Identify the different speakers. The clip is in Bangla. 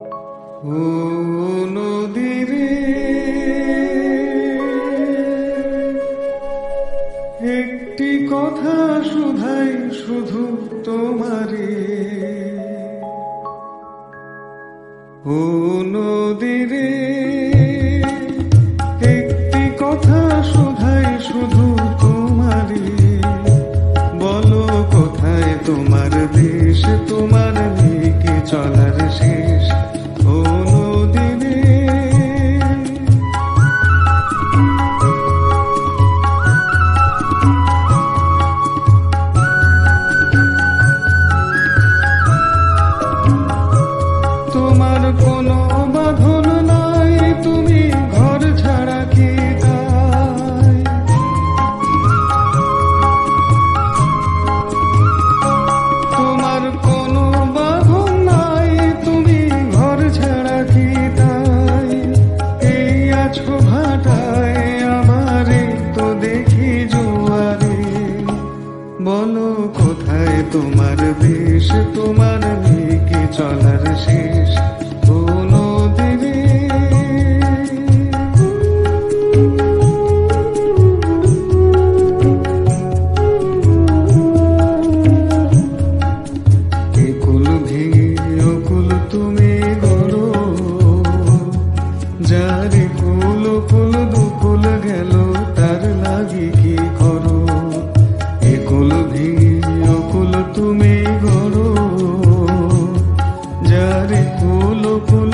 Speaker 1: ও নদীরে একটি কথা শুধাই শুধু তোমারে। ও নদীরে একটি কথা শুধাই শুধু তোমারে। বলো কোথায় তোমার দেশ, তোমার নেই কি চলার শেষ। ও নদীরে তোমার কোনো বাঁধন নাই, তুমি ঘর ছাড়া কি তাই। তোমার কোনো বাঁধন নাই, তুমি ঘর ছাড়া কি তাই। এই আছো ভাটায়, আমারে তো দেখি জোয়ারে। বলো কোথায় তোমার দেশ, তোমার নেই কি চলার শেষ। ও নদীরে একুল ভেঙে অকুল তুমি গড়ো, যার কুল কুল দুকুল গেল তার লাগি কি করো। একুল ভেঙে অকুল তুমি গড়ো, যার কুল কুল